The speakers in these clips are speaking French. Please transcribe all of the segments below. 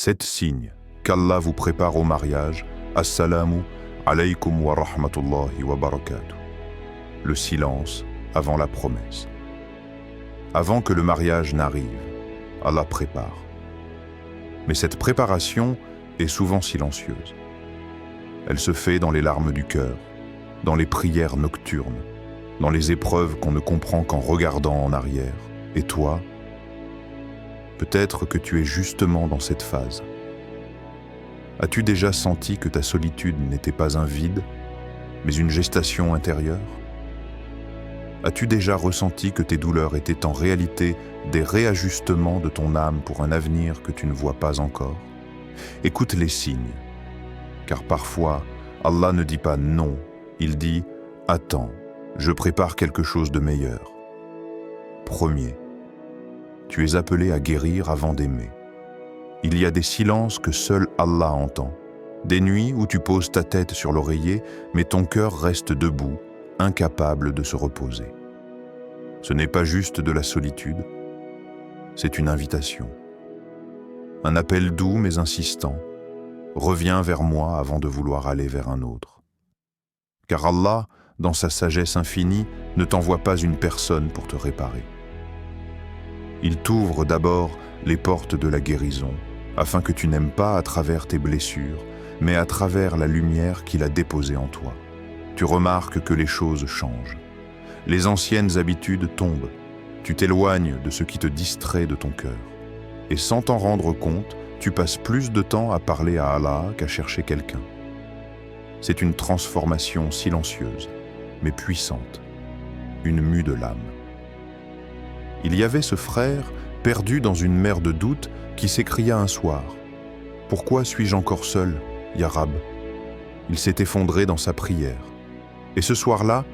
7 signes qu'Allah vous prépare au mariage. Assalamu alaykum wa rahmatullahi wa barakatuh. Le silence avant la promesse. Avant que le mariage n'arrive, Allah prépare. Mais cette préparation est souvent silencieuse. Elle se fait dans les larmes du cœur, dans les prières nocturnes, dans les épreuves qu'on ne comprend qu'en regardant en arrière. Et toi, peut-être que tu es justement dans cette phase. As-tu déjà senti que ta solitude n'était pas un vide, mais une gestation intérieure? As-tu déjà ressenti que tes douleurs étaient en réalité des réajustements de ton âme pour un avenir que tu ne vois pas encore? Écoute les signes, car parfois, Allah ne dit pas non, il dit « Attends, je prépare quelque chose de meilleur ». Premier, tu es appelé à guérir avant d'aimer. Il y a des silences que seul Allah entend, des nuits où tu poses ta tête sur l'oreiller, mais ton cœur reste debout, incapable de se reposer. Ce n'est pas juste de la solitude, c'est une invitation. Un appel doux mais insistant. Reviens vers moi avant de vouloir aller vers un autre. Car Allah, dans sa sagesse infinie, ne t'envoie pas une personne pour te réparer. Il t'ouvre d'abord les portes de la guérison, afin que tu n'aimes pas à travers tes blessures, mais à travers la lumière qu'il a déposée en toi. Tu remarques que les choses changent. Les anciennes habitudes tombent. Tu t'éloignes de ce qui te distrait de ton cœur. Et sans t'en rendre compte, tu passes plus de temps à parler à Allah qu'à chercher quelqu'un. C'est une transformation silencieuse, mais puissante. Une mue de l'âme. Il y avait ce frère, perdu dans une mer de doute, qui s'écria un soir « Pourquoi suis-je encore seul, Ya Rab ?» Il s'est effondré dans sa prière. Et ce soir-là,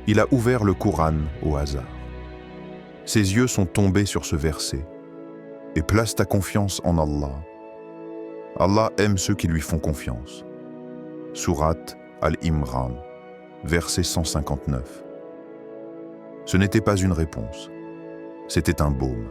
il a ouvert le Coran au hasard. Ses yeux sont tombés sur ce verset. « Et place ta confiance en Allah. Allah aime ceux qui lui font confiance. » Sourate Al-Imran, verset 159. Ce n'était pas une réponse. C'était un baume.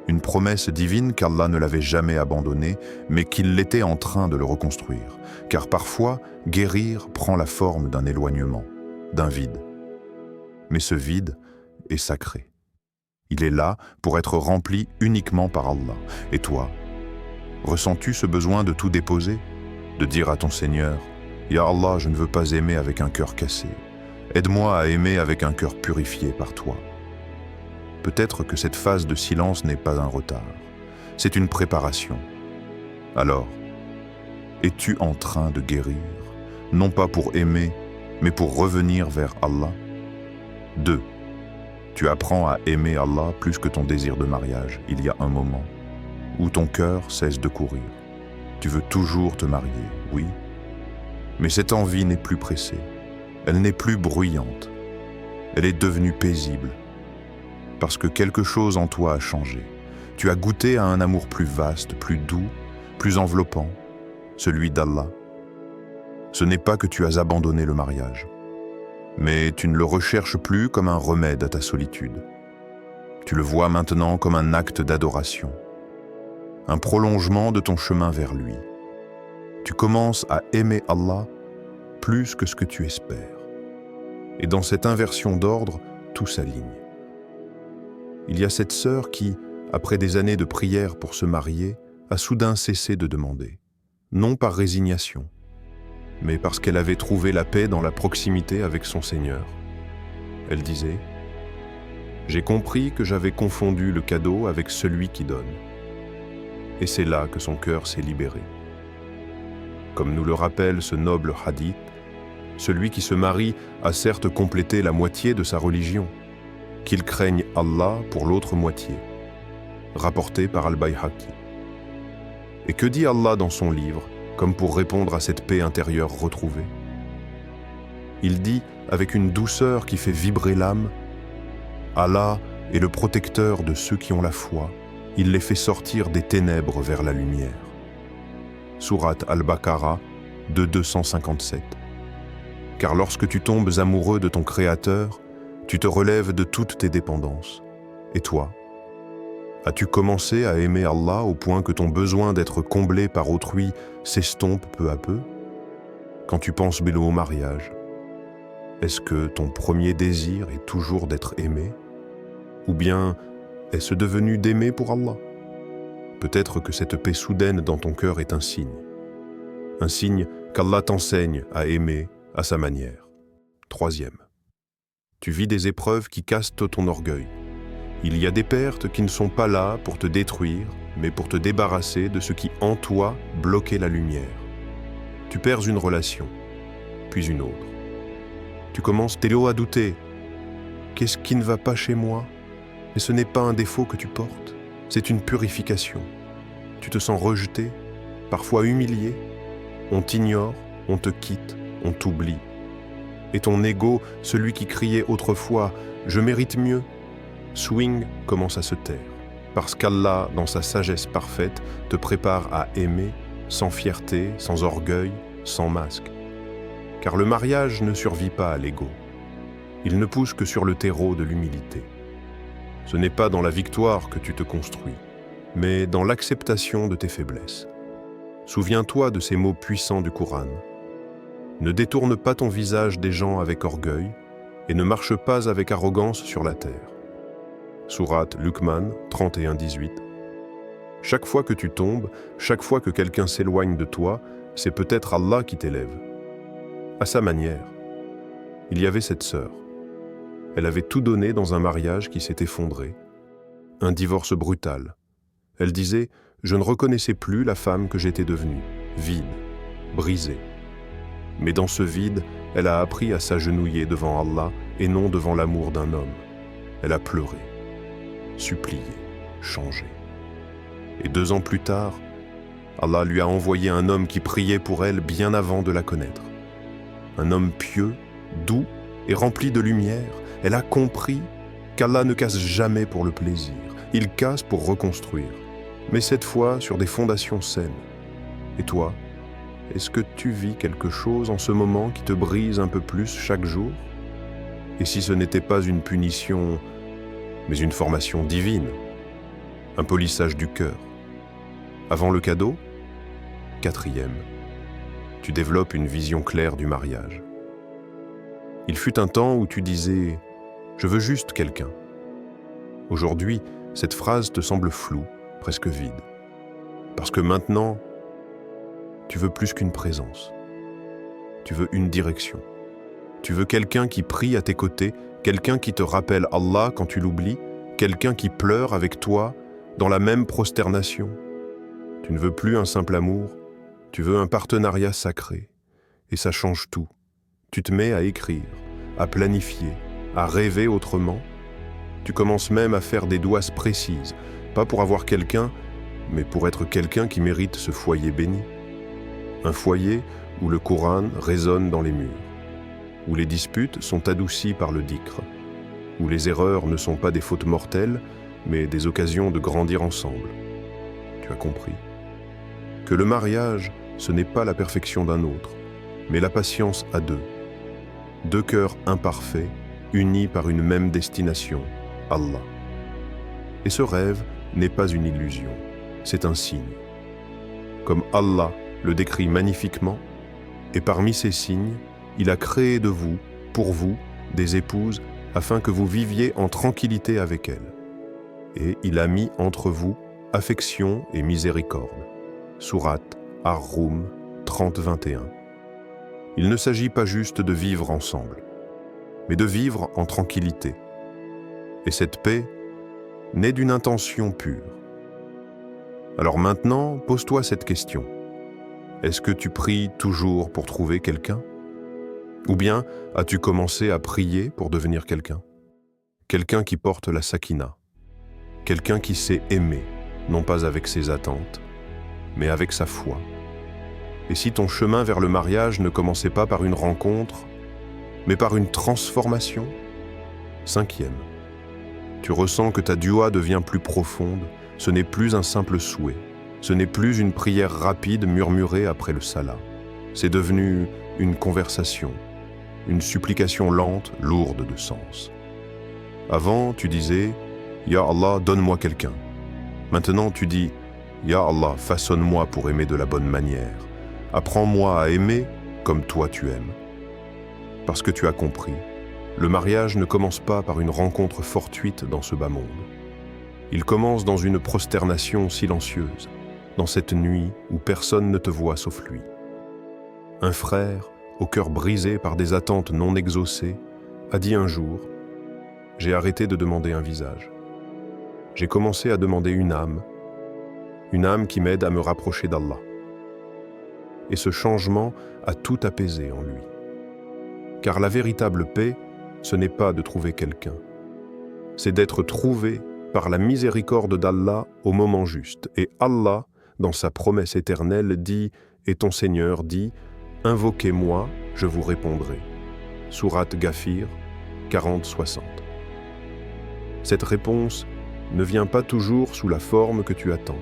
Une promesse divine qu'Allah ne l'avait jamais abandonné, mais qu'il l'était en train de le reconstruire. Car parfois, guérir prend la forme d'un éloignement, d'un vide. Mais ce vide est sacré. Il est là pour être rempli uniquement par Allah. Et toi, ressens-tu ce besoin de tout déposer? De dire à ton Seigneur, « Ya Allah, je ne veux pas aimer avec un cœur cassé. Aide-moi à aimer avec un cœur purifié par toi. » Peut-être que cette phase de silence n'est pas un retard. C'est une préparation. Alors, es-tu en train de guérir, non pas pour aimer, mais pour revenir vers Allah? 2. Tu apprends à aimer Allah plus que ton désir de mariage. Il y a un moment où ton cœur cesse de courir. Tu veux toujours te marier, oui. Mais cette envie n'est plus pressée. Elle n'est plus bruyante. Elle est devenue paisible. Parce que quelque chose en toi a changé. Tu as goûté à un amour plus vaste, plus doux, plus enveloppant, celui d'Allah. Ce n'est pas que tu as abandonné le mariage, mais tu ne le recherches plus comme un remède à ta solitude. Tu le vois maintenant comme un acte d'adoration, un prolongement de ton chemin vers lui. Tu commences à aimer Allah plus que ce que tu espères. Et dans cette inversion d'ordre, tout s'aligne. Il y a cette sœur qui, après des années de prière pour se marier, a soudain cessé de demander, non par résignation, mais parce qu'elle avait trouvé la paix dans la proximité avec son Seigneur. Elle disait, « J'ai compris que j'avais confondu le cadeau avec celui qui donne. » Et c'est là que son cœur s'est libéré. Comme nous le rappelle ce noble hadith, celui qui se marie a certes complété la moitié de sa religion, qu'il craigne Allah pour l'autre moitié, rapporté par Al-Bayhaqi. Et que dit Allah dans son livre, comme pour répondre à cette paix intérieure retrouvée? Il dit, avec une douceur qui fait vibrer l'âme, « Allah est le protecteur de ceux qui ont la foi, il les fait sortir des ténèbres vers la lumière. » Sourate Al-Baqarah 257. Car lorsque tu tombes amoureux de ton Créateur, tu te relèves de toutes tes dépendances. Et toi, As-tu commencé à aimer Allah au point que ton besoin d'être comblé par autrui s'estompe peu à peu? Quand tu penses au mariage, est-ce que ton premier désir est toujours d'être aimé? Ou bien est-ce devenu d'aimer pour Allah? Peut-être que cette paix soudaine dans ton cœur est un signe qu'Allah t'enseigne à aimer à sa manière. Troisième, tu vis des épreuves qui cassent ton orgueil. Il y a des pertes qui ne sont pas là pour te détruire, mais pour te débarrasser de ce qui en toi bloquait la lumière. Tu perds une relation, puis une autre. Tu commences à douter. Qu'est-ce qui ne va pas chez moi? Mais ce n'est pas un défaut que tu portes, c'est une purification. Tu te sens rejeté, parfois humilié. On t'ignore, on te quitte, on t'oublie. Et ton ego, celui qui criait autrefois « je mérite mieux », swing commence à se taire, parce qu'Allah, dans sa sagesse parfaite, te prépare à aimer sans fierté, sans orgueil, sans masque. Car le mariage ne survit pas à l'ego. Il ne pousse que sur le terreau de l'humilité. Ce n'est pas dans la victoire que tu te construis, mais dans l'acceptation de tes faiblesses. Souviens-toi de ces mots puissants du Coran. Ne détourne pas ton visage des gens avec orgueil et ne marche pas avec arrogance sur la terre. Sourate Luqman 31-18. Chaque fois que tu tombes, chaque fois que quelqu'un s'éloigne de toi, c'est peut-être Allah qui t'élève. À sa manière. Il y avait cette sœur. Elle avait tout donné dans un mariage qui s'est effondré. Un divorce brutal. Elle disait « Je ne reconnaissais plus la femme que j'étais devenue, vide, brisée. » Mais dans ce vide, elle a appris à s'agenouiller devant Allah et non devant l'amour d'un homme. Elle a pleuré, supplié, changé. Et 2 ans plus tard, Allah lui a envoyé un homme qui priait pour elle bien avant de la connaître. Un homme pieux, doux et rempli de lumière. Elle a compris qu'Allah ne casse jamais pour le plaisir. Il casse pour reconstruire, mais cette fois sur des fondations saines. Et toi, est-ce que tu vis quelque chose en ce moment qui te brise un peu plus chaque jour? Et si ce n'était pas une punition, mais une formation divine, un polissage du cœur? Avant le cadeau? 4e, tu développes une vision claire du mariage. Il fut un temps où tu disais « Je veux juste quelqu'un ». Aujourd'hui, cette phrase te semble floue, presque vide. Parce que maintenant, tu veux plus qu'une présence. Tu veux une direction. Tu veux quelqu'un qui prie à tes côtés, quelqu'un qui te rappelle Allah quand tu l'oublies, quelqu'un qui pleure avec toi dans la même prosternation. Tu ne veux plus un simple amour, tu veux un partenariat sacré. Et ça change tout. Tu te mets à écrire, à planifier, à rêver autrement. Tu commences même à faire des douasses précises, pas pour avoir quelqu'un, mais pour être quelqu'un qui mérite ce foyer béni. Un foyer où le Coran résonne dans les murs, où les disputes sont adoucies par le dhikr, où les erreurs ne sont pas des fautes mortelles, mais des occasions de grandir ensemble. Tu as compris que le mariage, ce n'est pas la perfection d'un autre, mais la patience à deux. 2 cœurs imparfaits, unis par une même destination, Allah. Et ce rêve n'est pas une illusion, c'est un signe. Comme Allah le décrit magnifiquement, et parmi ces signes, il a créé de vous, pour vous, des épouses, afin que vous viviez en tranquillité avec elles. Et il a mis entre vous affection et miséricorde. Sourate Ar-Rum 30-21. Il ne s'agit pas juste de vivre ensemble, mais de vivre en tranquillité. Et cette paix naît d'une intention pure. Alors maintenant, pose-toi cette question. Est-ce que tu pries toujours pour trouver quelqu'un? Ou bien as-tu commencé à prier pour devenir quelqu'un? Quelqu'un qui porte la sakina. Quelqu'un qui sait aimer, non pas avec ses attentes, mais avec sa foi. Et si ton chemin vers le mariage ne commençait pas par une rencontre, mais par une transformation? 5e, tu ressens que ta dua devient plus profonde, ce n'est plus un simple souhait, ce n'est plus une prière rapide murmurée après le salat. C'est devenu une conversation, une supplication lente, lourde de sens. Avant, tu disais « Ya Allah, donne-moi quelqu'un ». Maintenant tu dis « Ya Allah, façonne-moi pour aimer de la bonne manière. Apprends-moi à aimer comme toi tu aimes. » Parce que tu as compris, le mariage ne commence pas par une rencontre fortuite dans ce bas monde. Il commence dans une prosternation silencieuse, dans cette nuit où personne ne te voit sauf lui. Un frère, au cœur brisé par des attentes non exaucées, a dit un jour « J'ai arrêté de demander un visage. J'ai commencé à demander une âme qui m'aide à me rapprocher d'Allah. » Et ce changement a tout apaisé en lui. Car la véritable paix, ce n'est pas de trouver quelqu'un. C'est d'être trouvé par la miséricorde d'Allah au moment juste. Et Allah, dans sa promesse éternelle, dit « Et ton Seigneur dit « Invoquez-moi, je vous répondrai. » Sourate Ghafir, 40-60. Cette réponse ne vient pas toujours sous la forme que tu attends.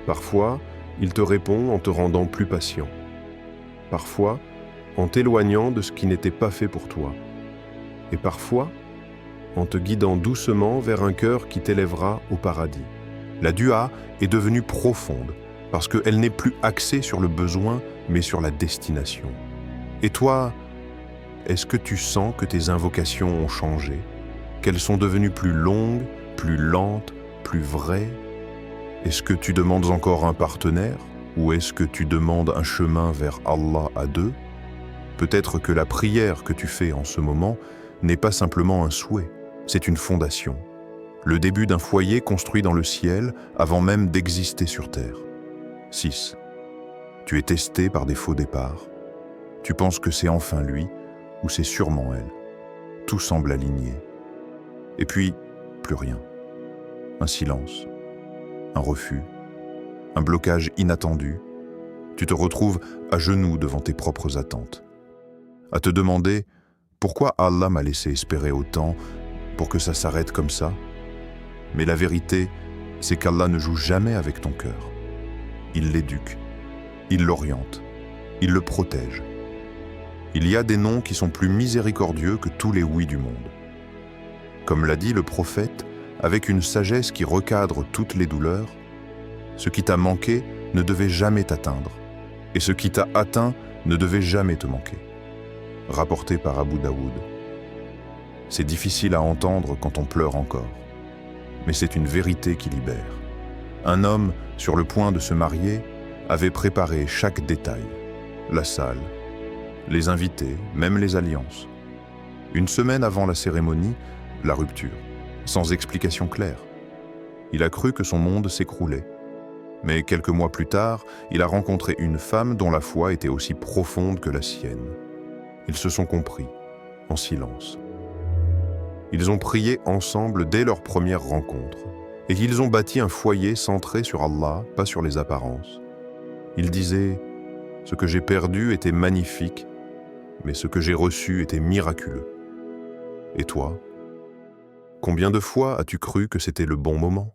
Parfois, il te répond en te rendant plus patient. Parfois, en t'éloignant de ce qui n'était pas fait pour toi. Et parfois, en te guidant doucement vers un cœur qui t'élèvera au paradis. La dua est devenue profonde parce qu'elle n'est plus axée sur le besoin, mais sur la destination. Et toi, est-ce que tu sens que tes invocations ont changé, qu'elles sont devenues plus longues, plus lentes, plus vraies? Est-ce que tu demandes encore un partenaire ou est-ce que tu demandes un chemin vers Allah à deux? Peut-être que la prière que tu fais en ce moment n'est pas simplement un souhait, c'est une fondation, le début d'un foyer construit dans le ciel avant même d'exister sur terre. 6. Tu es testé par des faux départs. Tu penses que c'est enfin lui ou c'est sûrement elle. Tout semble aligné. Et puis, plus rien. Un silence, un refus, un blocage inattendu. Tu te retrouves à genoux devant tes propres attentes. À te demander pourquoi Allah m'a laissé espérer autant pour que ça s'arrête comme ça. Mais la vérité, c'est qu'Allah ne joue jamais avec ton cœur. Il l'éduque, il l'oriente, il le protège. Il y a des noms qui sont plus miséricordieux que tous les oui du monde. Comme l'a dit le prophète, avec une sagesse qui recadre toutes les douleurs, ce qui t'a manqué ne devait jamais t'atteindre, et ce qui t'a atteint ne devait jamais te manquer. Rapporté par Abu Daoud. C'est difficile à entendre quand on pleure encore, mais c'est une vérité qui libère. Un homme, sur le point de se marier, avait préparé chaque détail, la salle, les invités, même les alliances. Une semaine avant la cérémonie, la rupture, sans explication claire. Il a cru que son monde s'écroulait. Mais quelques mois plus tard, il a rencontré une femme dont la foi était aussi profonde que la sienne. Ils se sont compris, en silence. Ils ont prié ensemble dès leur première rencontre, et ils ont bâti un foyer centré sur Allah, pas sur les apparences. Ils disaient « Ce que j'ai perdu était magnifique, mais ce que j'ai reçu était miraculeux. » Et toi, combien de fois as-tu cru que c'était le bon moment,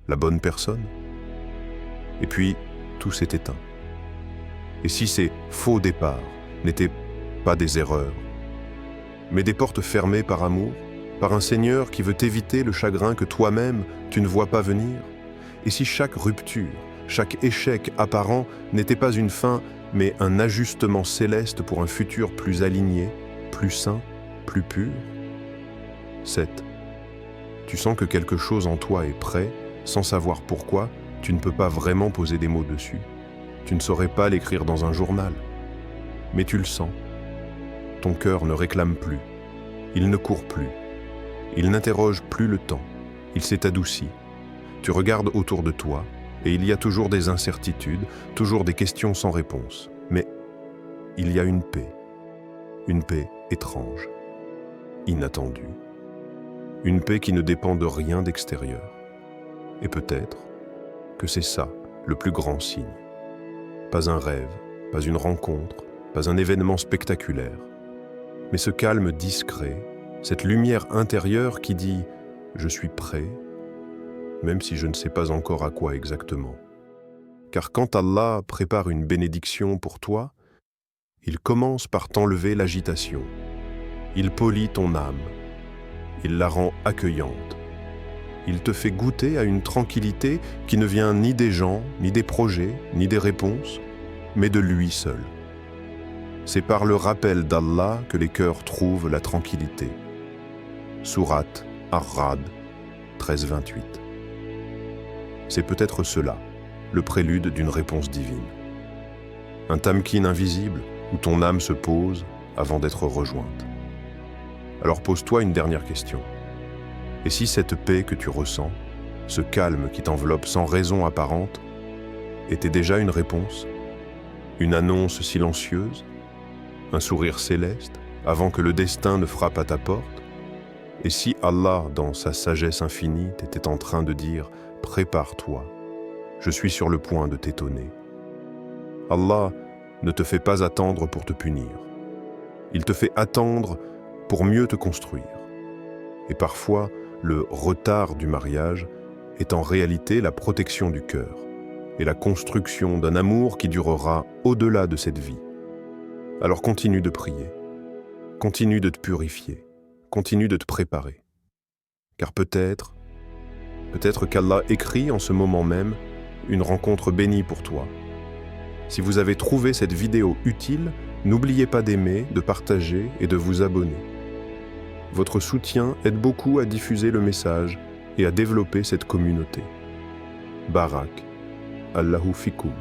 la bonne personne? Et puis, tout s'est éteint. Et si ces faux départs n'étaient pas des erreurs, mais des portes fermées par amour, par un Seigneur qui veut t'éviter le chagrin que toi-même tu ne vois pas venir? Et si chaque rupture, chaque échec apparent n'était pas une fin, mais un ajustement céleste pour un futur plus aligné, plus sain, plus pur? 7. Tu sens que quelque chose en toi est prêt, sans savoir pourquoi, tu ne peux pas vraiment poser des mots dessus. Tu ne saurais pas l'écrire dans un journal. Mais tu le sens. Ton cœur ne réclame plus. Il ne court plus. Il n'interroge plus le temps. Il s'est adouci. Tu regardes autour de toi, et il y a toujours des incertitudes, toujours des questions sans réponse. Mais il y a une paix étrange, inattendue. Une paix qui ne dépend de rien d'extérieur. Et peut-être que c'est ça, le plus grand signe. Pas un rêve, pas une rencontre, pas un événement spectaculaire, mais ce calme discret, cette lumière intérieure qui dit « Je suis prêt », même si je ne sais pas encore à quoi exactement. Car quand Allah prépare une bénédiction pour toi, il commence par t'enlever l'agitation. Il polit ton âme. Il la rend accueillante. Il te fait goûter à une tranquillité qui ne vient ni des gens, ni des projets, ni des réponses, mais de lui seul. C'est par le rappel d'Allah que les cœurs trouvent la tranquillité. Sourate Ar-Ra'd 13-28. C'est peut-être cela, le prélude d'une réponse divine. Un tamkin invisible où ton âme se pose avant d'être rejointe. Alors pose-toi une dernière question. Et si cette paix que tu ressens, ce calme qui t'enveloppe sans raison apparente, était déjà une réponse, une annonce silencieuse, un sourire céleste avant que le destin ne frappe à ta porte? Et si Allah, dans sa sagesse infinie, était en train de dire « Prépare-toi, je suis sur le point de t'étonner ». Allah ne te fait pas attendre pour te punir. Il te fait attendre pour mieux te construire. Et parfois, le retard du mariage est en réalité la protection du cœur et la construction d'un amour qui durera au-delà de cette vie. Alors continue de prier, continue de te purifier, continue de te préparer. Car peut-être qu'Allah écrit en ce moment même une rencontre bénie pour toi. Si vous avez trouvé cette vidéo utile, n'oubliez pas d'aimer, de partager et de vous abonner. Votre soutien aide beaucoup à diffuser le message et à développer cette communauté. Barak, Allahu Fikoum.